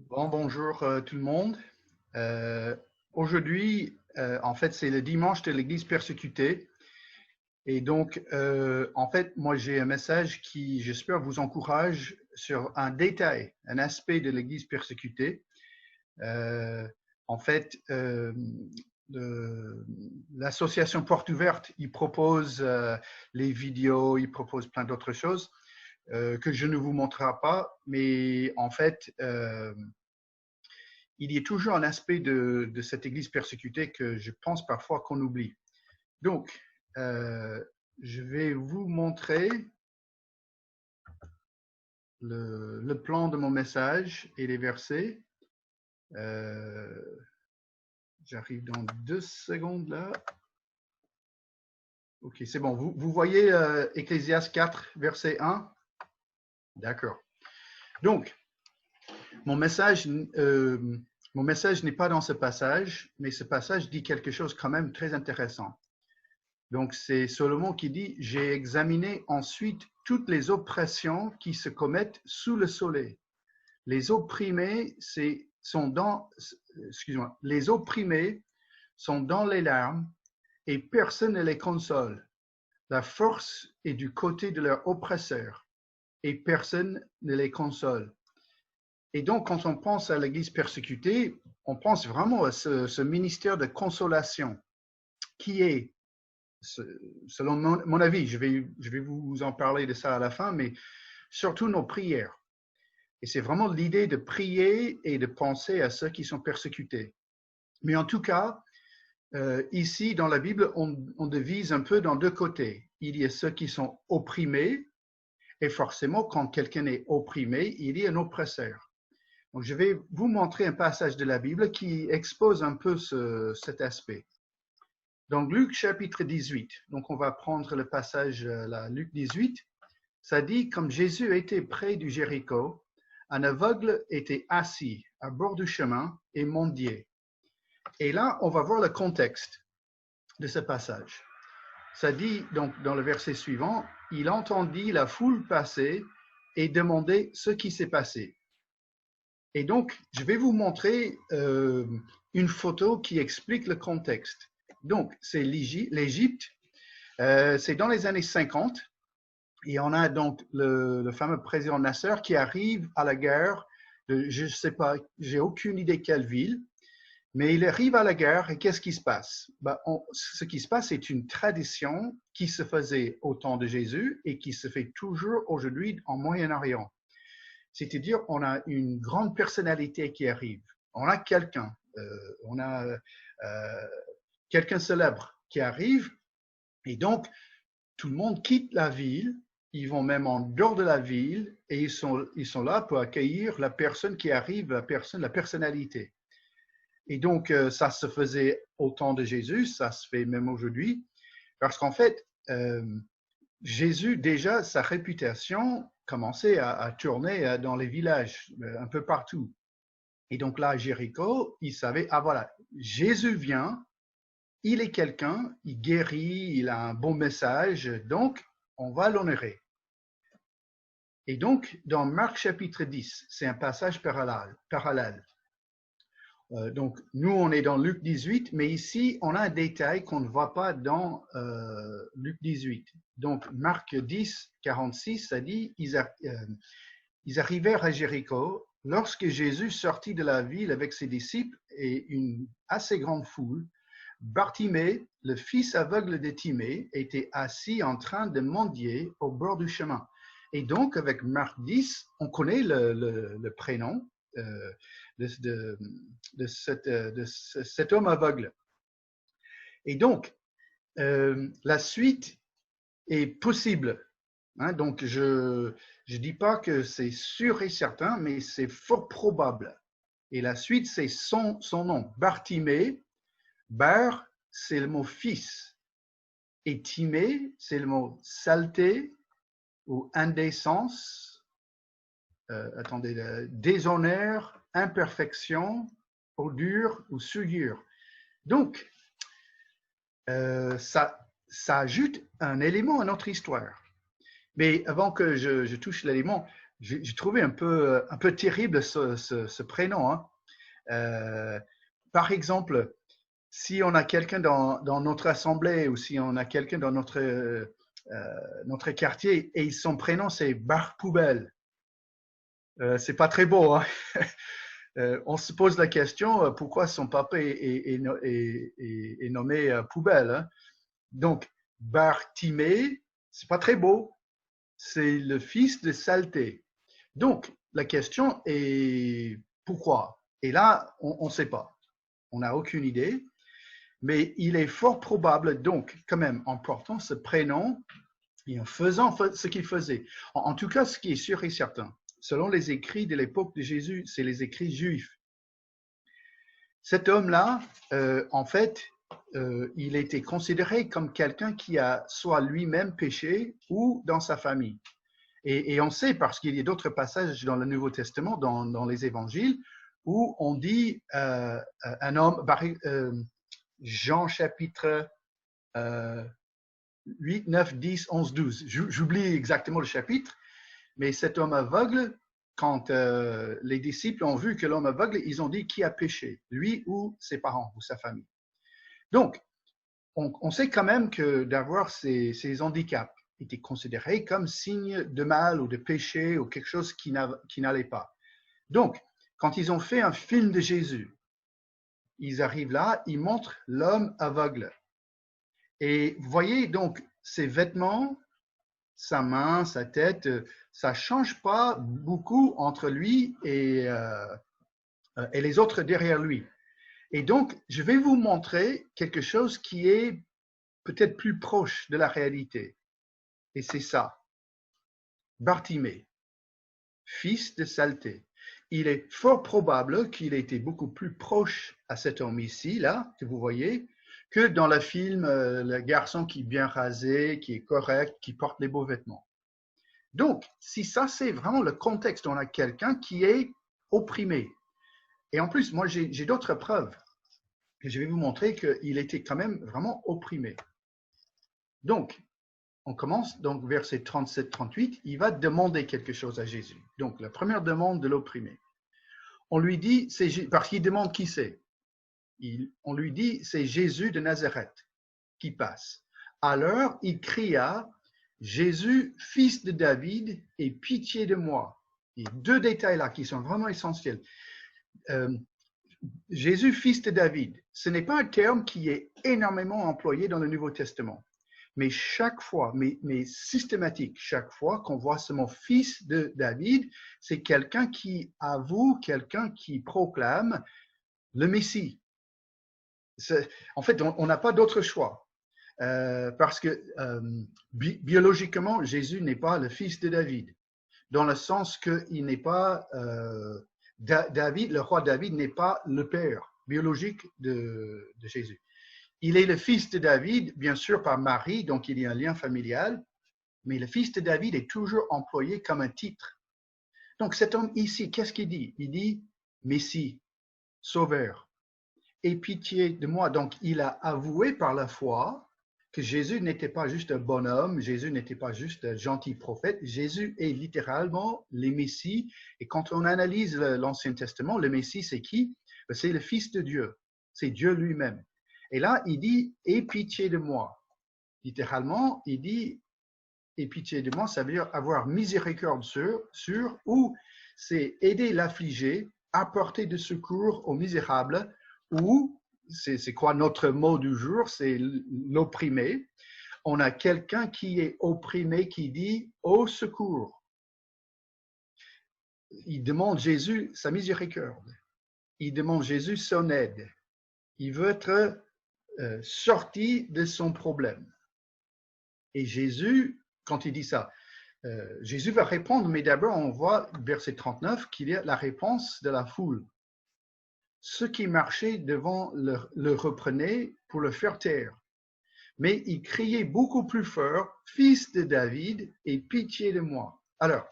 Bonjour tout le monde. Euh, Aujourd'hui, en fait, c'est le dimanche de l'Église persécutée. Et donc, en fait, moi, j'ai un message qui, j'espère, vous encourage sur un détail, un aspect de l'Église persécutée. Euh, en fait, le- l'association Porte Ouverte, il propose les vidéos, il propose plein d'autres choses que je ne vous montrerai pas. Mais en fait, il y a toujours un aspect de cette Église persécutée que je pense parfois qu'on oublie. Donc, euh, je vais vous montrer le plan de mon message et les versets. Euh, J'arrive dans 2 secondes là. Ok, c'est bon. Vous voyez Ecclésiaste 4, verset 1? D'accord. Donc, mon message, euh, mon message n'est pas dans ce passage, mais ce passage dit quelque chose quand même très intéressant. Donc, c'est Salomon qui dit, j'ai examiné ensuite toutes les oppressions qui se commettent sous le soleil. Les opprimés sont dans, excuse-moi, les opprimés sont dans les larmes et personne ne les console. La force est du côté de leur oppresseur et personne ne les console. Et donc, quand on pense à l'Église persécutée, on pense vraiment à ce ministère de consolation qui est selon mon avis, je vais vous en parler de ça à la fin, mais surtout nos prières. Et c'est vraiment l'idée de prier et de penser à ceux qui sont persécutés. Mais en tout cas, ici dans la Bible, on divise un peu dans deux côtés. Il y a ceux qui sont opprimés, et forcément, quand quelqu'un est opprimé, il y a un oppresseur. Donc, je vais vous montrer un passage de la Bible qui expose un peu cet aspect. Donc, Luc chapitre 18, donc on va prendre le passage là, Luc 18, ça dit, comme Jésus était près du Jéricho, un aveugle était assis à bord du chemin et mendiait. Et là, on va voir le contexte de ce passage. Ça dit donc dans le verset suivant, il entendit la foule passer et demandait ce qui s'est passé. Et donc, je vais vous montrer une photo qui explique le contexte. Donc, c'est l'Égypte. C'est dans les années 50. Et on a donc le fameux président Nasser qui arrive à la guerre de, je ne sais pas, j'ai aucune idée quelle ville, mais il arrive à la guerre et qu'est-ce qui se passe? Ce qui se passe, c'est une tradition qui se faisait au temps de Jésus et qui se fait toujours aujourd'hui en Moyen-Orient. C'est-à-dire, on a une grande personnalité qui arrive. On a quelqu'un, on a quelqu'un célèbre qui arrive et donc tout le monde quitte la ville, ils vont même en dehors de la ville et ils sont là pour accueillir la personne qui arrive, la personnalité. Et donc, ça se faisait au temps de Jésus, ça se fait même aujourd'hui, parce qu'en fait, Jésus, déjà, sa réputation commençait à tourner dans les villages, un peu partout. Et donc là, à Jéricho, ils savaient, ah voilà, Jésus vient, il est quelqu'un, il guérit, il a un bon message, donc on va l'honorer. Et donc, dans Marc chapitre 10, c'est un passage parallèle. Donc, nous, on est dans Luc 18, mais ici, on a un détail qu'on ne voit pas dans Luc 18. Donc, Marc 10, 46, ça dit, ils arrivèrent à Jéricho lorsque Jésus sortit de la ville avec ses disciples et une assez grande foule. Bartimée, le fils aveugle de Timée, était assis en train de mendier au bord du chemin. Et donc, avec Marc 10, on connaît le prénom de, de, de cet homme aveugle. Et donc, la suite est possible. Hein, donc, je ne dis pas que c'est sûr et certain, mais c'est fort probable. Et la suite, c'est son nom, Bartimée. Bar, c'est le mot fils. Et Timée, c'est le mot saleté ou indécence, attendez, déshonneur, imperfection, ordure ou souillure. Donc, ça ajoute un élément à notre histoire. Mais avant que je touche l'élément, j'ai trouvé un peu terrible ce prénom. Hein. Par exemple, si on a quelqu'un dans notre assemblée ou si on a quelqu'un dans notre quartier et son prénom c'est Bar Poubelle, c'est pas très beau. Hein. On se pose la question pourquoi son papa est nommé Poubelle. Hein. Donc, Bartimée, c'est pas très beau. C'est le fils de saleté. Donc, la question est pourquoi? Et là, on ne sait pas. On n'a aucune idée. Mais il est fort probable, donc, quand même, en portant ce prénom et en faisant ce qu'il faisait. En tout cas, ce qui est sûr et certain, selon les écrits de l'époque de Jésus, c'est les écrits juifs. Cet homme-là, en fait, il était considéré comme quelqu'un qui a soit lui-même péché ou dans sa famille. Et on sait, parce qu'il y a d'autres passages dans le Nouveau Testament, dans les évangiles, où on dit un homme, Jean chapitre 8, 9, 10, 11, 12. J'oublie exactement le chapitre, mais cet homme aveugle, quand les disciples ont vu que l'homme aveugle, ils ont dit qui a péché, lui ou ses parents ou sa famille. Donc, on sait quand même que d'avoir ces handicaps était considéré comme signe de mal ou de péché ou quelque chose qui n'allait pas. Donc, quand ils ont fait un film de Jésus, ils arrivent là, ils montrent l'homme aveugle. Et vous voyez donc ses vêtements, sa main, sa tête, ça ne change pas beaucoup entre lui et les autres derrière lui. Et donc, je vais vous montrer quelque chose qui est peut-être plus proche de la réalité. Et c'est ça. Bartimée, fils de saleté. Il est fort probable qu'il ait été beaucoup plus proche à cet homme ici, là, que vous voyez, que dans le film le garçon qui est bien rasé, qui est correct, qui porte les beaux vêtements. Donc, si ça, c'est vraiment le contexte, on a quelqu'un qui est opprimé. Et en plus, moi, j'ai d'autres preuves. Et je vais vous montrer qu'il était quand même vraiment opprimé. Donc, on commence, donc verset 37-38, il va demander quelque chose à Jésus. Donc, la première demande de l'opprimé. On lui dit, parce qu'il demande qui c'est. On lui dit, c'est Jésus de Nazareth qui passe. Alors, il cria, Jésus, fils de David, aie pitié de moi. Il y a deux détails là qui sont vraiment essentiels. Jésus, fils de David, ce n'est pas un terme qui est énormément employé dans le Nouveau Testament. Mais chaque fois, mais systématique, chaque fois qu'on voit ce mot fils de David, c'est quelqu'un qui avoue, quelqu'un qui proclame le Messie. En fait, on n'a pas d'autre choix. Parce que biologiquement, Jésus n'est pas le fils de David, dans le sens qu'il n'est pas David, le roi David n'est pas le père biologique de Jésus. Il est le fils de David, bien sûr, par Marie, donc il y a un lien familial, mais le fils de David est toujours employé comme un titre. Donc cet homme ici, qu'est-ce qu'il dit? Il dit Messie, Sauveur, aie pitié de moi. Donc il a avoué par la foi que Jésus n'était pas juste un bonhomme, Jésus n'était pas juste un gentil prophète, Jésus est littéralement le Messie. Et quand on analyse l'Ancien Testament, le Messie, c'est qui? C'est le Fils de Dieu, c'est Dieu lui-même. Et là, il dit, aie pitié de moi. Littéralement, il dit, aie pitié de moi, ça veut dire avoir miséricorde sur ou c'est aider l'affligé, apporter de secours aux misérables, ou, c'est quoi notre mot du jour, c'est l'opprimé. On a quelqu'un qui est opprimé qui dit, au secours. Il demande Jésus sa miséricorde. Il demande Jésus son aide. Il veut être sorti de son problème. Et Jésus, quand il dit ça, Jésus va répondre, mais d'abord on voit, verset 39, qu'il y a la réponse de la foule. Ceux qui marchaient devant le reprenaient pour le faire taire. Mais il criait beaucoup plus fort, « Fils de David, aie pitié de moi ». Alors,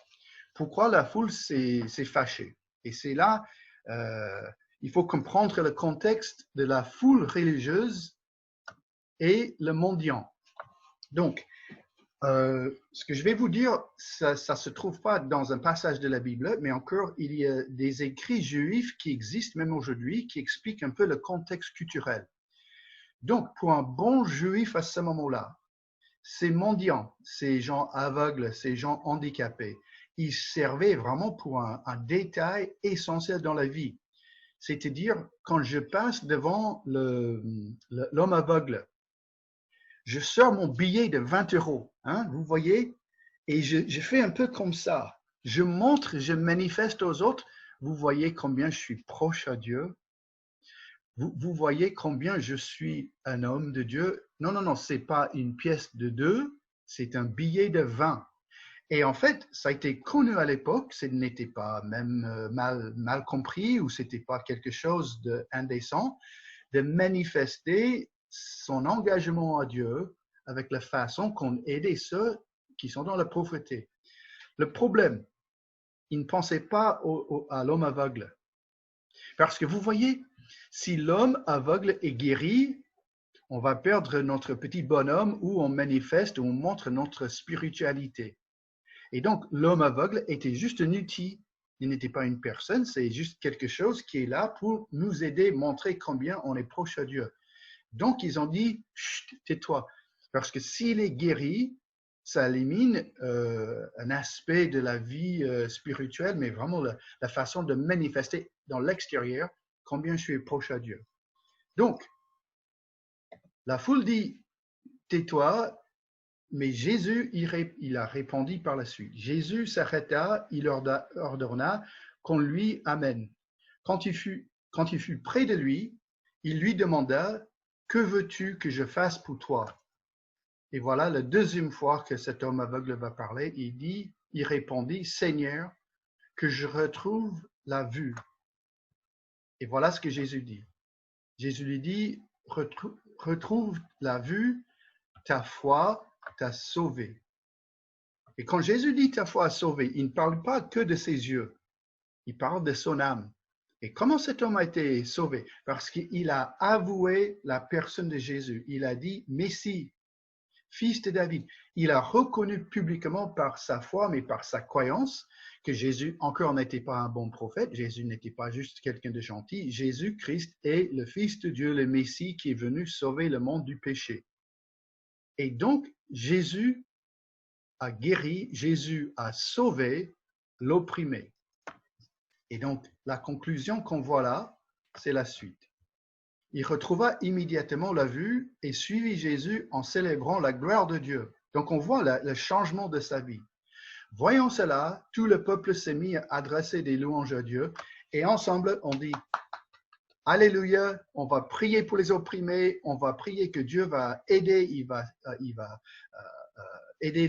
pourquoi la foule s'est fâchée? Et c'est là, il faut comprendre le contexte de la foule religieuse et le mendiant. Donc, Ce que je vais vous dire, ça ne se trouve pas dans un passage de la Bible, mais encore, il y a des écrits juifs qui existent même aujourd'hui, qui expliquent un peu le contexte culturel. Donc, pour un bon juif à ce moment-là, ces mendiants, ces gens aveugles, ces gens handicapés, ils servaient vraiment pour un détail essentiel dans la vie. C'est-à-dire, quand je passe devant l'homme aveugle, je sors mon billet de 20 €, hein, vous voyez, et je fais un peu comme ça. Je montre, je manifeste aux autres, vous voyez combien je suis proche à Dieu. Vous voyez combien je suis un homme de Dieu. Non, non, non, ce n'est pas une pièce de 2, c'est un billet de 20. Et en fait, ça a été connu à l'époque, ce n'était pas même mal compris ou ce n'était pas quelque chose d'indécent de manifester son engagement à Dieu avec la façon qu'on aidait ceux qui sont dans la pauvreté. Le problème, il ne pensait pas à l'homme aveugle. Parce que vous voyez, si l'homme aveugle est guéri, on va perdre notre petit bonhomme où on manifeste, où on montre notre spiritualité. Et donc, l'homme aveugle était juste un outil. Il n'était pas une personne, c'est juste quelque chose qui est là pour nous aider, montrer combien on est proche à Dieu. Donc, ils ont dit, chut, tais-toi. Parce que s'il est guéri, ça élimine un aspect de la vie spirituelle, mais vraiment la façon de manifester dans l'extérieur combien je suis proche à Dieu. Donc, la foule dit, tais-toi, mais Jésus, il a répondu par la suite. Jésus s'arrêta, il ordonna qu'on lui amène. Quand il fut près de lui, il lui demanda, que veux-tu que je fasse pour toi? Et voilà la deuxième fois que cet homme aveugle va parler. Il répondit, Seigneur, que je retrouve la vue. Et voilà ce que Jésus dit. Jésus lui dit, retrouve la vue, ta foi t'a sauvé. Et quand Jésus dit ta foi a sauvé, il ne parle pas que de ses yeux, il parle de son âme. Et comment cet homme a été sauvé? Parce qu'il a avoué la personne de Jésus. Il a dit Messie, fils de David. Il a reconnu publiquement par sa foi, mais par sa croyance, que Jésus encore n'était pas un bon prophète. Jésus n'était pas juste quelqu'un de gentil. Jésus-Christ est le Fils de Dieu, le Messie qui est venu sauver le monde du péché. Et donc, Jésus a guéri, Jésus a sauvé l'opprimé. Et donc, la conclusion qu'on voit là, c'est la suite. Il retrouva immédiatement la vue et suivit Jésus en célébrant la gloire de Dieu. Donc, on voit le changement de sa vie. Voyant cela, tout le peuple s'est mis à adresser des louanges à Dieu et ensemble, on dit Alléluia, on va prier pour les opprimés, on va prier que Dieu va aider, il va aider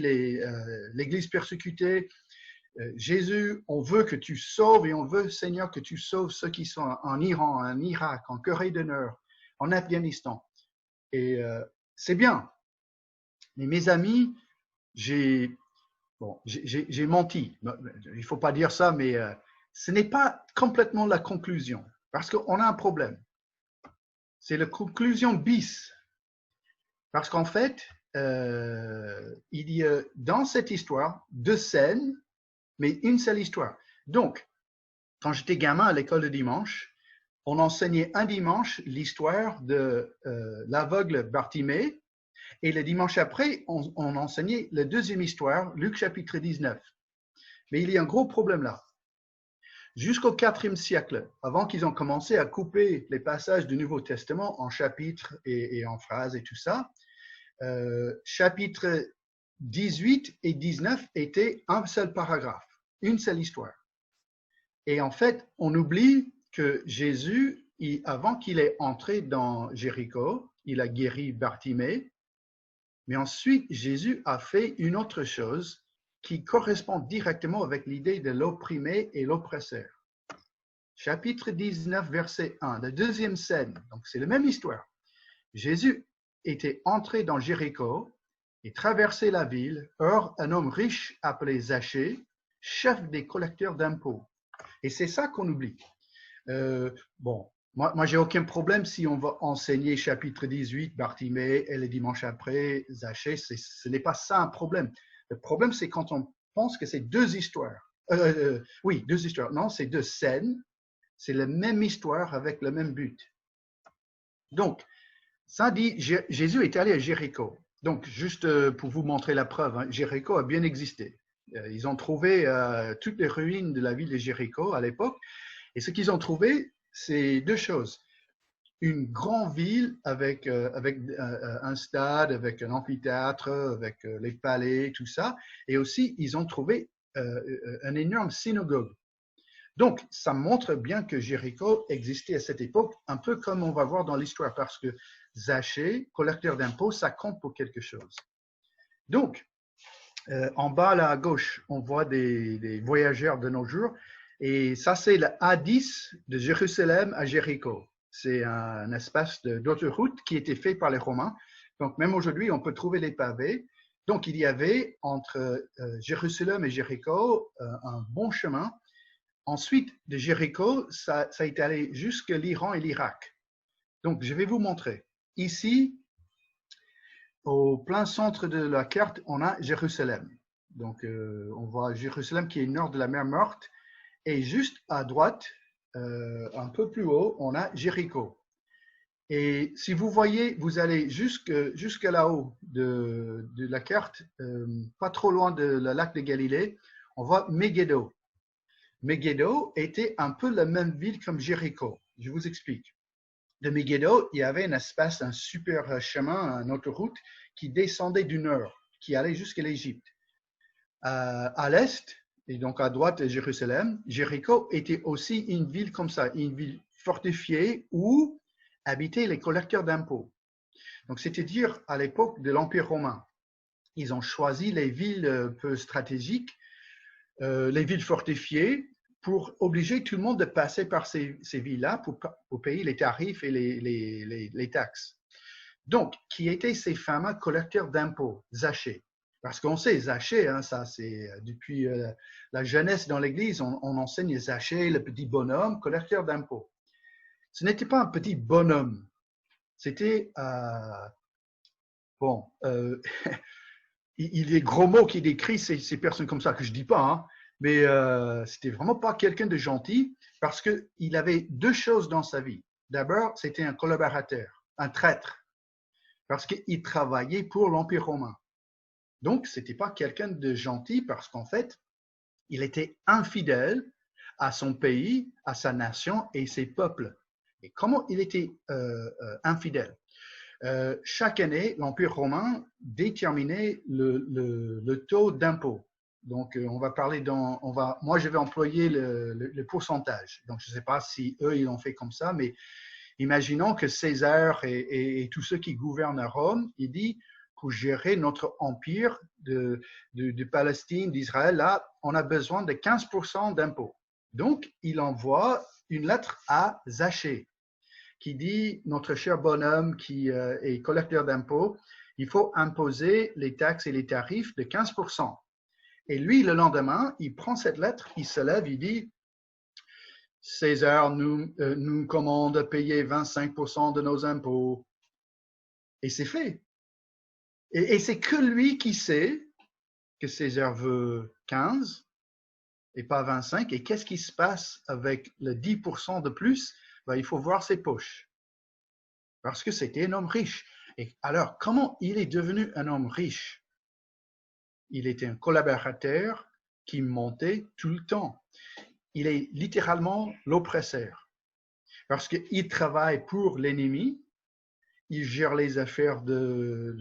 l'Église persécutée. Jésus, on veut que tu sauves et on veut, Seigneur, que tu sauves ceux qui sont en Iran, en Irak, en Corée du Nord, en Afghanistan. Et c'est bien. Mais mes amis, j'ai menti. Il ne faut pas dire ça, mais ce n'est pas complètement la conclusion. Parce qu'on a un problème. C'est la conclusion bis. Parce qu'en fait, il y a dans cette histoire deux scènes, mais une seule histoire. Donc, quand j'étais gamin à l'école de dimanche, on enseignait un dimanche l'histoire de l'aveugle Bartimée, et le dimanche après, on enseignait la deuxième histoire, Luc chapitre 19. Mais il y a un gros problème là. Jusqu'au IVe siècle, avant qu'ils ont commencé à couper les passages du Nouveau Testament en chapitres et en phrases et tout ça, chapitres 18 et 19 étaient un seul paragraphe, une seule histoire. Et en fait, on oublie que Jésus, avant qu'il ait entré dans Jéricho, il a guéri Bartimée, mais ensuite Jésus a fait une autre chose qui correspond directement avec l'idée de l'opprimé et l'oppresseur. Chapitre 19, verset 1, la deuxième scène, donc c'est la même histoire. Jésus était entré dans Jéricho et traversait la ville. Or, un homme riche appelé Zachée, chef des collecteurs d'impôts. Et c'est ça qu'on oublie. Moi j'ai aucun problème si on va enseigner chapitre 18, Bartimée, et le dimanche après, Zachée. Ce n'est pas ça un problème. Le problème, c'est quand on pense que c'est deux histoires. Oui, deux histoires. Non, c'est deux scènes. C'est la même histoire avec le même but. Donc, ça dit, Jésus est allé à Jéricho. Donc, juste pour vous montrer la preuve, hein, Jéricho a bien existé. Ils ont trouvé toutes les ruines de la ville de Jéricho à l'époque. Et ce qu'ils ont trouvé, c'est deux choses. Une grande ville avec un stade, avec un amphithéâtre, avec les palais, tout ça. Et aussi, ils ont trouvé une énorme synagogue. Donc, ça montre bien que Jéricho existait à cette époque, un peu comme on va voir dans l'histoire, parce que Zachée, collecteur d'impôts, ça compte pour quelque chose. Donc, en bas là à gauche, on voit des voyageurs de nos jours, et ça c'est le A10 de Jérusalem à Jéricho. C'est un espace d'autoroute qui était fait par les Romains. Donc, même aujourd'hui, on peut trouver les pavés. Donc, il y avait entre Jérusalem et Jéricho un bon chemin. Ensuite, de Jéricho, ça est allé jusqu'à l'Iran et l'Irak. Donc, je vais vous montrer. Ici, au plein centre de la carte, on a Jérusalem. Donc, on voit Jérusalem qui est au nord de la mer Morte. Et juste à droite, un peu plus haut, on a Jéricho. Et si vous voyez, vous allez jusqu'à là-haut de la carte, pas trop loin de la lac de Galilée, on voit Megiddo. Megiddo était un peu la même ville comme Jéricho. Je vous explique. De Megiddo, il y avait un espace, un super chemin, une autoroute qui descendait du nord, qui allait jusqu'à l'Égypte. À l'est, et donc à droite de Jérusalem, Jéricho était aussi une ville comme ça, une ville fortifiée où habitaient les collecteurs d'impôts. Donc, c'est-à-dire à l'époque de l'Empire romain. Ils ont choisi les villes peu stratégiques, les villes fortifiées, pour obliger tout le monde de passer par ces villes-là pour payer les tarifs et les taxes. Donc, qui étaient ces fameux collecteurs d'impôts, Zachée. Parce qu'on sait, Zachée, hein, ça c'est depuis la jeunesse dans l'Église, on enseigne Zachée, le petit bonhomme, collecteur d'impôts. Ce n'était pas un petit bonhomme, c'était, bon, il y a des gros mots qui décrivent ces personnes comme ça que je ne dis pas, hein, mais c'était vraiment pas quelqu'un de gentil parce qu'il avait deux choses dans sa vie. D'abord, c'était un collaborateur, un traître, parce qu'il travaillait pour l'Empire romain. Donc, ce n'était pas quelqu'un de gentil parce qu'en fait, il était infidèle à son pays, à sa nation et ses peuples. Et comment il était infidèle? Chaque année, l'Empire romain déterminait le taux d'impôt. Donc, on va parler moi, je vais employer le pourcentage. Donc, je ne sais pas si eux, ils l'ont fait comme ça, mais imaginons que César et tous ceux qui gouvernent à Rome, il dit, pour gérer notre empire de Palestine, d'Israël, là, on a besoin de 15% d'impôts. Donc, il envoie une lettre à Zachée qui dit, notre cher bonhomme qui est collecteur d'impôts, il faut imposer les taxes et les tarifs de 15%. Et lui, le lendemain, il prend cette lettre, il se lève, il dit, César nous commande de payer 25% de nos impôts. Et c'est fait. Et c'est que lui qui sait que César veut 15 et pas 25. Et qu'est-ce qui se passe avec le 10% de plus? Ben, il faut voir ses poches. Parce que c'était un homme riche. Et alors, comment il est devenu un homme riche? Il était un collaborateur qui montait tout le temps. Il est littéralement l'oppresseur. Parce qu'il travaille pour l'ennemi, il gère les affaires de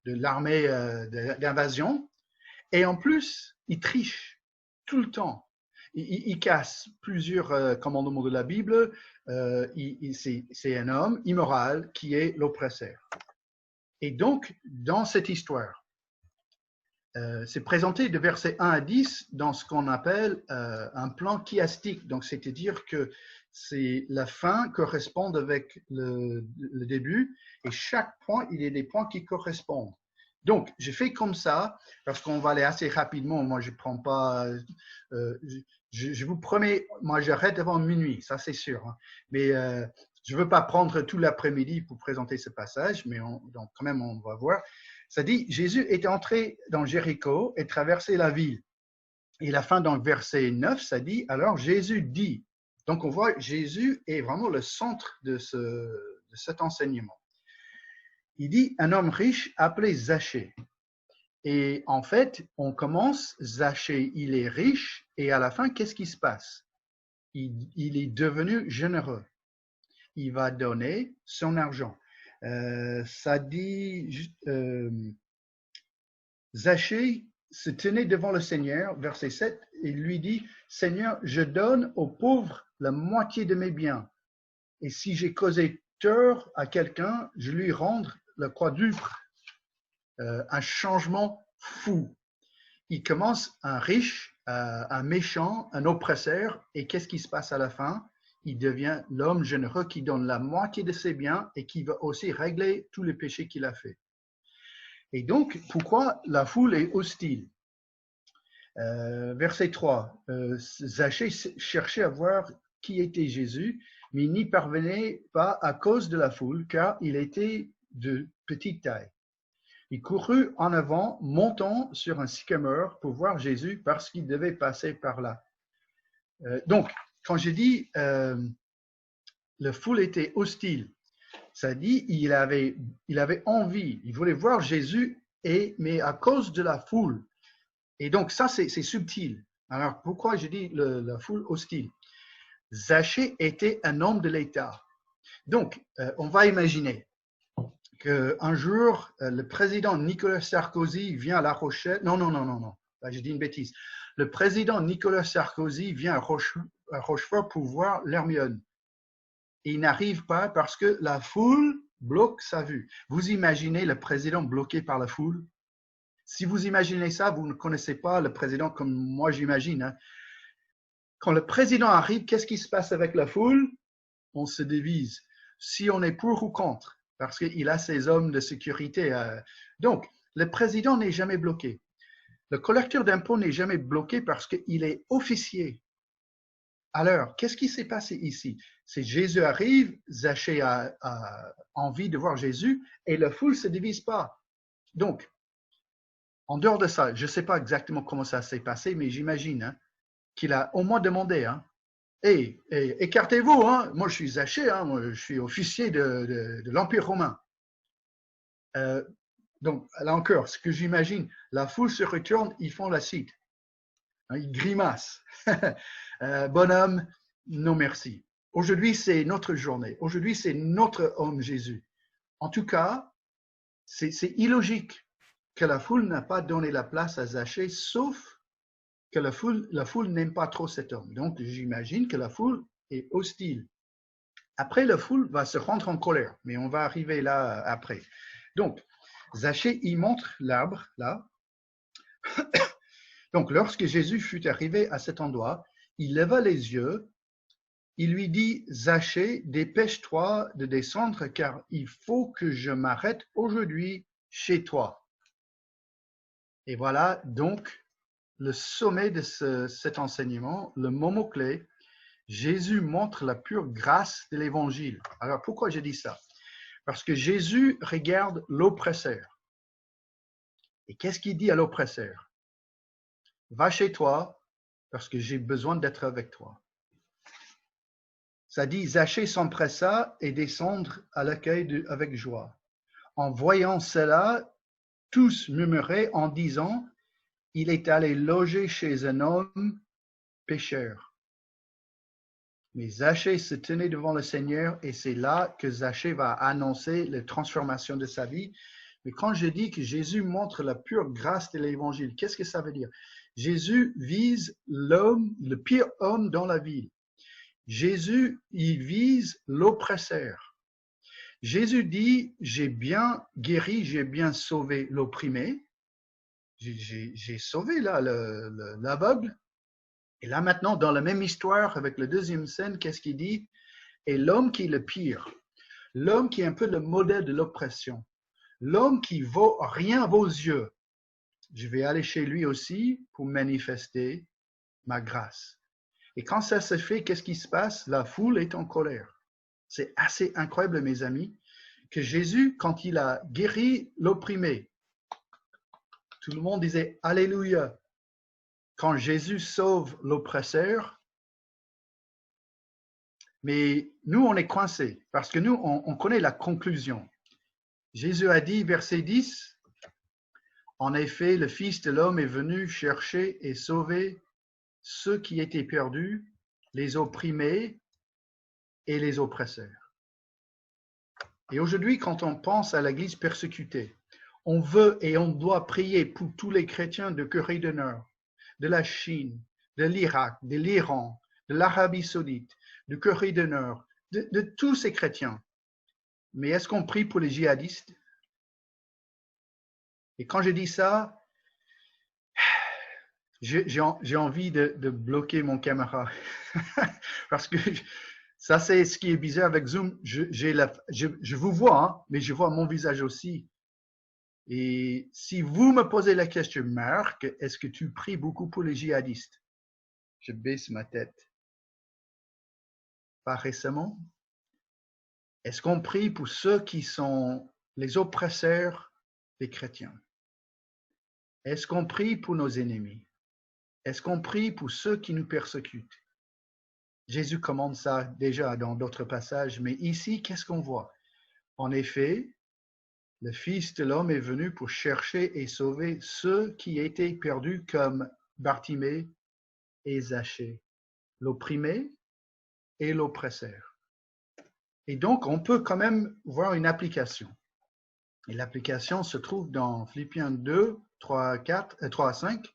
l'armée d'invasion, et en plus, il triche tout le temps. Il casse plusieurs commandements de la Bible. C'est un homme immoral qui est l'oppresseur. Et donc, dans cette histoire, c'est présenté de versets 1 à 10 dans ce qu'on appelle un plan chiastique. Donc, c'est-à-dire que la fin correspond avec le début et chaque point, il y a des points qui correspondent. Donc, je fais comme ça parce qu'on va aller assez rapidement. Moi, je prends pas. Je vous promets, moi, j'arrête avant minuit, ça c'est sûr. Hein. Mais je veux pas prendre tout l'après-midi pour présenter ce passage, mais donc quand même, on va voir. Ça dit, Jésus est entré dans Jéricho et traversé la ville. Et la fin dans le verset 9, ça dit, alors Jésus dit. Donc, on voit Jésus est vraiment le centre de cet enseignement. Il dit, un homme riche appelé Zachée. Et en fait, on commence, Zachée, il est riche, et à la fin, qu'est-ce qui se passe? Il est devenu généreux. Il va donner son argent. Ça dit, Zachée se tenait devant le Seigneur, verset 7, et lui dit, Seigneur, je donne aux pauvres la moitié de mes biens. Et si j'ai causé tort à quelqu'un, je lui rendre le quadruple. Un changement fou. Il commence un riche, un méchant, un oppresseur, et qu'est-ce qui se passe à la fin? Il devient l'homme généreux qui donne la moitié de ses biens et qui va aussi régler tous les péchés qu'il a fait. Et donc, pourquoi la foule est hostile? Verset 3, Zachée cherchait à voir qui était Jésus, mais il n'y parvenait pas à cause de la foule, car il était de petite taille. Il courut en avant, montant sur un sycamore pour voir Jésus parce qu'il devait passer par là. Donc, quand je dis la foule était hostile, ça dit il avait envie, il voulait voir Jésus, mais à cause de la foule. Et donc, ça, c'est subtil. Alors, pourquoi je dis la foule hostile? Zachée était un homme de l'État. Donc, on va imaginer qu'un jour, le président Nicolas Sarkozy vient à La Rochelle. Non. Là, je dis une bêtise. Le président Nicolas Sarkozy vient à Rochefort pour voir l'Hermione. Il n'arrive pas parce que la foule bloque sa vue. Vous imaginez le président bloqué par la foule? Si vous imaginez ça, vous ne connaissez pas le président comme moi j'imagine. Hein. Quand le président arrive, qu'est-ce qui se passe avec la foule? On se divise. Si on est pour ou contre, parce qu'il a ses hommes de sécurité. Donc, le président n'est jamais bloqué. Le collecteur d'impôts n'est jamais bloqué parce qu'il est officier. Alors, qu'est-ce qui s'est passé ici? C'est Jésus arrive, Zachée a envie de voir Jésus et la foule ne se divise pas. Donc, en dehors de ça, je ne sais pas exactement comment ça s'est passé, mais j'imagine hein, qu'il a au moins demandé hein, écartez-vous, hein. Moi je suis Zachée, hein. Moi, je suis officier de l'Empire romain. Donc là encore, ce que j'imagine, la foule se retourne, ils font la cite. Hein, ils grimacent. Bonhomme, non merci. Aujourd'hui c'est notre journée. Aujourd'hui c'est notre homme Jésus. En tout cas, c'est illogique que la foule n'a pas donné la place à Zachée, sauf que la foule n'aime pas trop cet homme. Donc, j'imagine que la foule est hostile. Après, la foule va se rendre en colère, mais on va arriver là après. Donc, Zachée y montre l'arbre, là. Donc, lorsque Jésus fut arrivé à cet endroit, il leva les yeux, il lui dit, Zachée, dépêche-toi de descendre, car il faut que je m'arrête aujourd'hui chez toi. Et voilà, donc, le sommet de cet enseignement, le moment clé, Jésus montre la pure grâce de l'évangile. Alors, pourquoi je dis ça? Parce que Jésus regarde l'oppresseur. Et qu'est-ce qu'il dit à l'oppresseur? Va chez toi, parce que j'ai besoin d'être avec toi. Ça dit, Zachée s'empressa et descendre à l'accueil avec joie. En voyant cela, tous murmuraient en disant, il est allé loger chez un homme pécheur. Mais Zachée se tenait devant le Seigneur et c'est là que Zachée va annoncer la transformation de sa vie. Mais quand je dis que Jésus montre la pure grâce de l'évangile, qu'est-ce que ça veut dire? Jésus vise l'homme, le pire homme dans la ville. Jésus, il vise l'oppresseur. Jésus dit, j'ai bien guéri, j'ai bien sauvé l'opprimé. J'ai sauvé là l'aveugle. Et là maintenant, dans la même histoire, avec la deuxième scène, qu'est-ce qu'il dit? Et l'homme qui est le pire, l'homme qui est un peu le modèle de l'oppression, l'homme qui vaut rien à vos yeux, je vais aller chez lui aussi pour manifester ma grâce. Et quand ça se fait, qu'est-ce qui se passe? La foule est en colère. C'est assez incroyable, mes amis, que Jésus, quand il a guéri l'opprimé, tout le monde disait « Alléluia ». Quand Jésus sauve l'oppresseur, mais nous, on est coincés parce que nous, on connaît la conclusion. Jésus a dit, verset 10, « En effet, le Fils de l'homme est venu chercher et sauver ceux qui étaient perdus, les opprimés et les oppresseurs. » Et aujourd'hui, quand on pense à l'Église persécutée, on veut et on doit prier pour tous les chrétiens de Corée du Nord, de la Chine, de l'Irak, de l'Iran, de l'Arabie Saoudite, de Corée du Nord, de tous ces chrétiens. Mais est-ce qu'on prie pour les djihadistes? Et quand je dis ça, j'ai envie de bloquer mon caméra. Parce que ça, c'est ce qui est bizarre avec Zoom. Je vous vois, hein, mais je vois mon visage aussi. Et si vous me posez la question, Marc, est-ce que tu pries beaucoup pour les djihadistes? Je baisse ma tête. Pas récemment. Est-ce qu'on prie pour ceux qui sont les oppresseurs des chrétiens? Est-ce qu'on prie pour nos ennemis? Est-ce qu'on prie pour ceux qui nous persécutent? Jésus commande ça déjà dans d'autres passages, mais ici, qu'est-ce qu'on voit? En effet, le Fils de l'homme est venu pour chercher et sauver ceux qui étaient perdus comme Bartimée et Zachée, l'opprimé et l'oppresseur. Et donc, on peut quand même voir une application. Et l'application se trouve dans Philippiens 2, 3 à 5.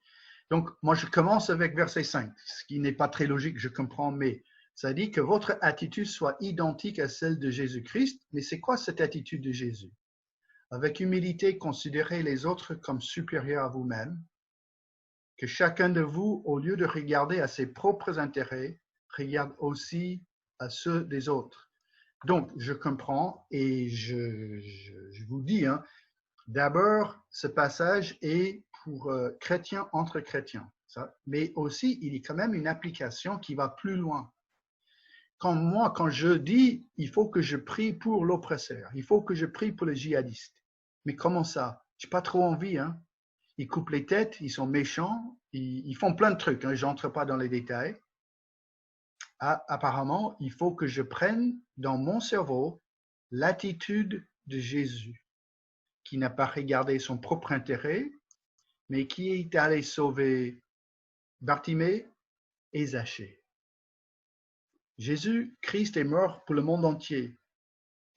Donc, moi, je commence avec verset 5, ce qui n'est pas très logique, je comprends, mais ça dit que votre attitude soit identique à celle de Jésus-Christ. Mais c'est quoi cette attitude de Jésus? Avec humilité, considérez les autres comme supérieurs à vous-même, que chacun de vous, au lieu de regarder à ses propres intérêts, regarde aussi à ceux des autres. Donc, je comprends et je vous dis, hein, d'abord, ce passage est pour chrétiens entre chrétiens, ça, mais aussi il y a quand même une application qui va plus loin. Quand je dis, il faut que je prie pour l'oppresseur, il faut que je prie pour les djihadistes. Mais comment ça? J'ai pas trop envie, hein. Ils coupent les têtes, ils sont méchants, ils font plein de trucs, hein, j'entre pas dans les détails. Apparemment, il faut que je prenne dans mon cerveau l'attitude de Jésus, qui n'a pas regardé son propre intérêt, mais qui est allé sauver Bartimée et Zachée. Jésus-Christ est mort pour le monde entier,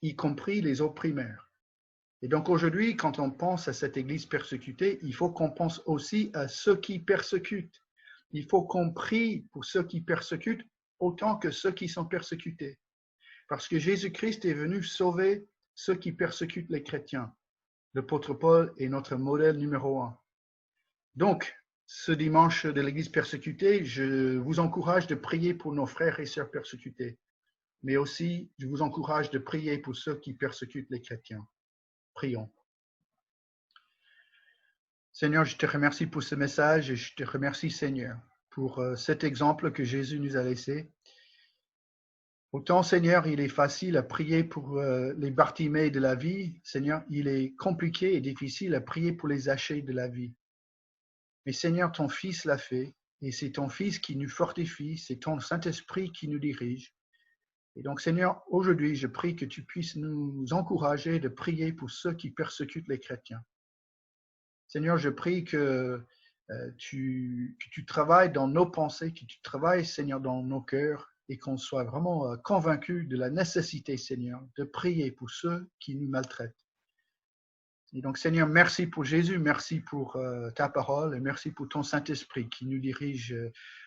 y compris les opprimés. Et donc aujourd'hui, quand on pense à cette Église persécutée, il faut qu'on pense aussi à ceux qui persécutent. Il faut qu'on prie pour ceux qui persécutent autant que ceux qui sont persécutés. Parce que Jésus-Christ est venu sauver ceux qui persécutent les chrétiens. L'apôtre Paul est notre modèle numéro 1. Donc, ce dimanche de l'Église persécutée, je vous encourage de prier pour nos frères et sœurs persécutés. Mais aussi, je vous encourage de prier pour ceux qui persécutent les chrétiens. Prions. Seigneur, je te remercie pour ce message et je te remercie, Seigneur, pour cet exemple que Jésus nous a laissé. Autant, Seigneur, il est facile à prier pour les Bartimées de la vie. Seigneur, il est compliqué et difficile à prier pour les Zachées de la vie. Mais Seigneur, ton Fils l'a fait et c'est ton Fils qui nous fortifie, c'est ton Saint-Esprit qui nous dirige. Et donc, Seigneur, aujourd'hui, je prie que tu puisses nous encourager de prier pour ceux qui persécutent les chrétiens. Seigneur, je prie que tu travailles dans nos pensées, que tu travailles, Seigneur, dans nos cœurs et qu'on soit vraiment convaincus de la nécessité, Seigneur, de prier pour ceux qui nous maltraitent. Et donc, Seigneur, merci pour Jésus, merci pour ta parole et merci pour ton Saint-Esprit qui nous dirige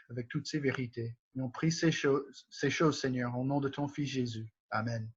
avec toutes ces vérités. Et on prie ces choses, Seigneur, au nom de ton Fils Jésus. Amen.